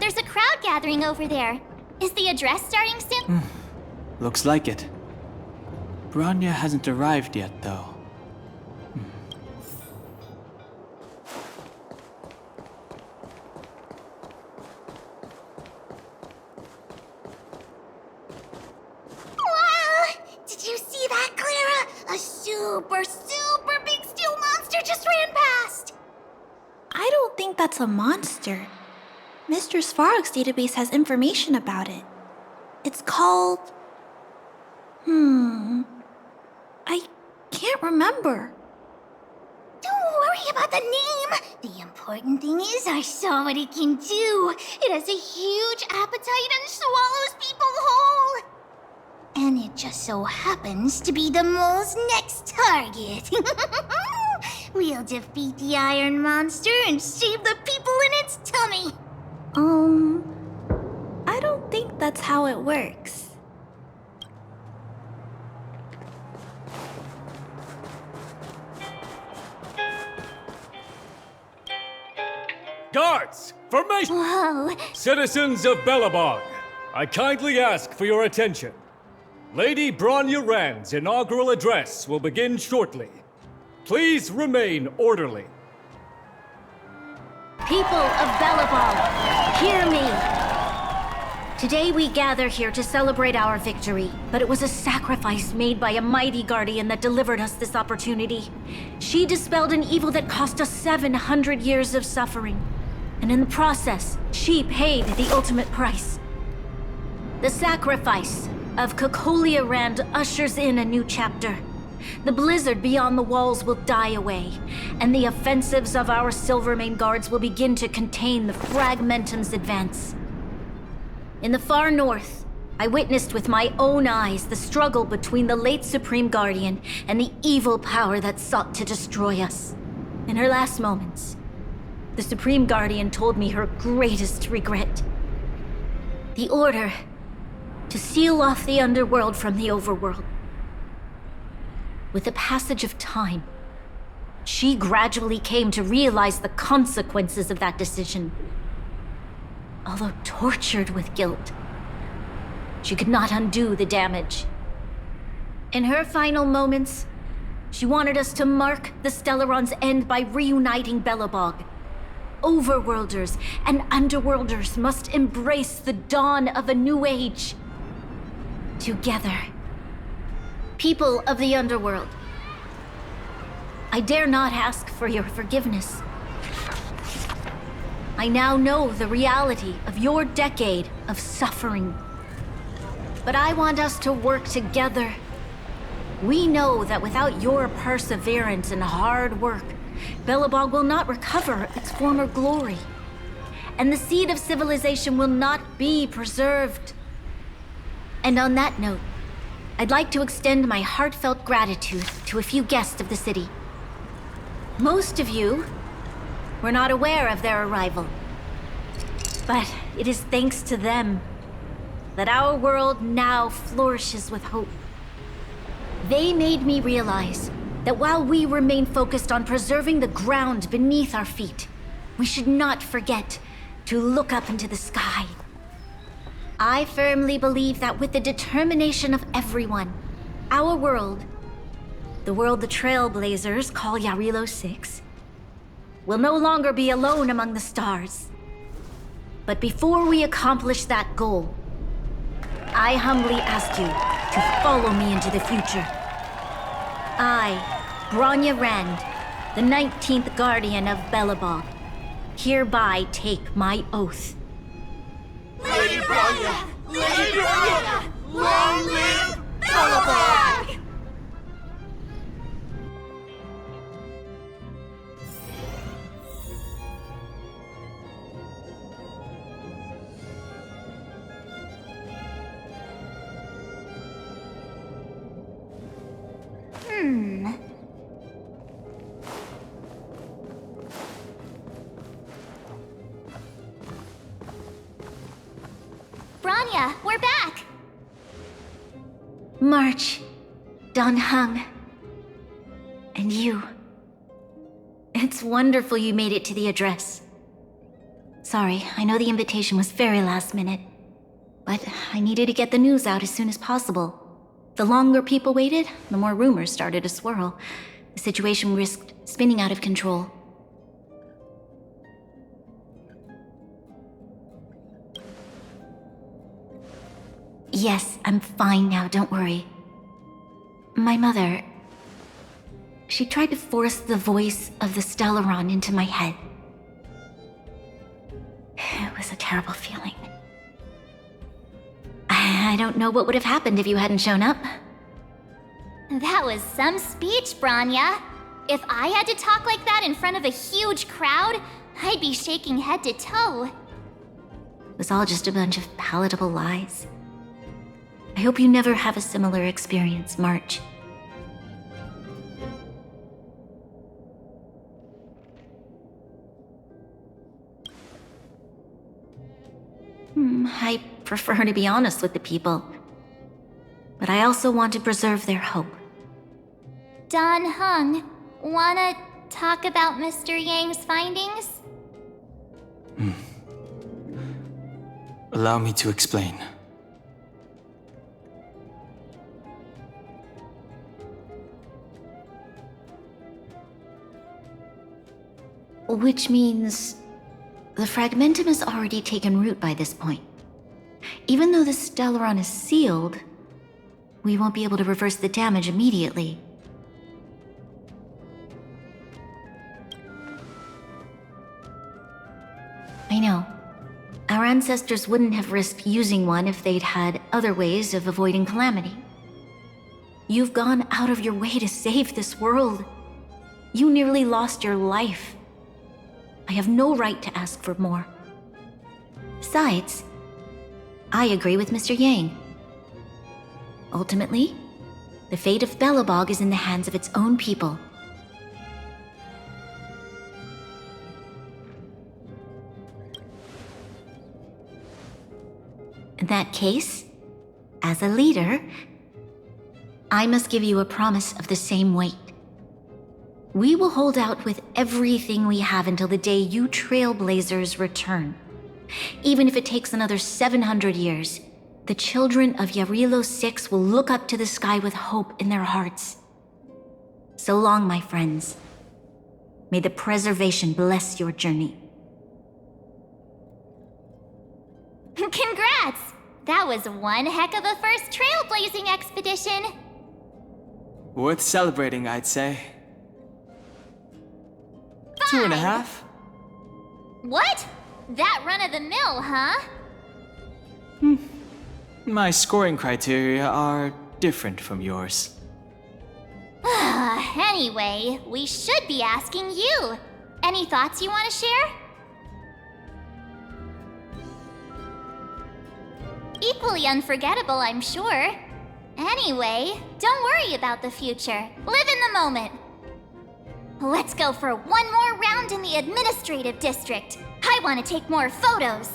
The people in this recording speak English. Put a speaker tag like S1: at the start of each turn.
S1: there's a crowd gathering over there. Is the address starting soon?
S2: Looks like it. Bronya hasn't arrived yet, though.
S1: Wow! Did you see that, Clara? A super big steel monster just ran past!
S3: I don't think that's a monster. Mr. Svarog's database has information about it. It's called... I can't remember.
S1: Don't worry about the name. The important thing is I saw what it can do. It has a huge appetite and swallows people whole. And it just so happens to be the mole's next target. We'll defeat the iron monster and save the people in its tummy.
S3: I don't think that's how it works.
S4: Guards! Formation!
S1: Whoa.
S4: Citizens of Belobog, I kindly ask for your attention. Lady Bronya Rand's inaugural address will begin shortly. Please remain orderly.
S5: People of Belobog, hear me! Today we gather here to celebrate our victory, but it was a sacrifice made by a mighty guardian that delivered us this opportunity. She dispelled an evil that cost us 700 years of suffering, and in the process, she paid the ultimate price. The sacrifice of Cocolia Rand ushers in a new chapter. The blizzard beyond the walls will die away, and the offensives of our Silvermane guards will begin to contain the Fragmentum's advance. In the far north, I witnessed with my own eyes the struggle between the late Supreme Guardian and the evil power that sought to destroy us. In her last moments, the Supreme Guardian told me her greatest regret. The order to seal off the underworld from the overworld. With the passage of time, she gradually came to realize the consequences of that decision. Although tortured with guilt, she could not undo the damage. In her final moments, she wanted us to mark the Stellaron's end by reuniting Belobog. Overworlders and Underworlders must embrace the dawn of a new age. Together. People of the Underworld, I dare not ask for your forgiveness. I now know the reality of your decade of suffering. But I want us to work together. We know that without your perseverance and hard work, Belobog will not recover its former glory. And the seed of civilization will not be preserved. And on that note, I'd like to extend my heartfelt gratitude to a few guests of the city. Most of you were not aware of their arrival. But it is thanks to them that our world now flourishes with hope. They made me realize that while we remain focused on preserving the ground beneath our feet, we should not forget to look up into the sky. I firmly believe that with the determination of everyone, our world, the world the Trailblazers call Yarilo 6, will no longer be alone among the stars. But before we accomplish that goal, I humbly ask you to follow me into the future. I, Bronya Rand, the 19th Guardian of Belobog, hereby take my oath.
S6: Lady Bronya! Lady Bronya! Long live Belobog!
S1: Bronya, we're back!
S5: March, Dan Heng, and you. It's wonderful you made it to the address. Sorry, I know the invitation was very last minute. But I needed to get the news out as soon as possible. The longer people waited, the more rumors started to swirl. The situation risked spinning out of control. Yes, I'm fine now, don't worry. My mother... She tried to force the voice of the Stellaron into my head. It was a terrible feeling. I don't know what would have happened if you hadn't shown up.
S1: That was some speech, Bronya. If I had to talk like that in front of a huge crowd, I'd be shaking head to toe.
S5: It was all just a bunch of palatable lies. I hope you never have a similar experience, March. I prefer to be honest with the people. But I also want to preserve their hope.
S1: Don Hung, wanna talk about Mr. Yang's findings?
S2: Allow me to explain.
S5: Which means... the fragmentum has already taken root by this point. Even though the Stellaron is sealed, we won't be able to reverse the damage immediately. I know. Our ancestors wouldn't have risked using one if they'd had other ways of avoiding calamity. You've gone out of your way to save this world. You nearly lost your life. I have no right to ask for more. Besides, I agree with Mr. Yang. Ultimately, the fate of Belobog is in the hands of its own people. In that case, as a leader, I must give you a promise of the same weight. We will hold out with everything we have until the day you Trailblazers return. Even if it takes another 700 years, the children of Yarilo 6 will look up to the sky with hope in their hearts. So long, my friends. May the preservation bless your journey.
S1: Congrats! That was one heck of a first trailblazing expedition!
S2: Worth celebrating, I'd say. 2.5?
S1: What? That run-of-the-mill, huh?
S2: My scoring criteria are different from yours.
S1: Anyway, we should be asking you. Any thoughts you want to share? Equally unforgettable, I'm sure. Anyway, don't worry about the future. Live in the moment. Let's go for one more round in the administrative district. I want to take more photos.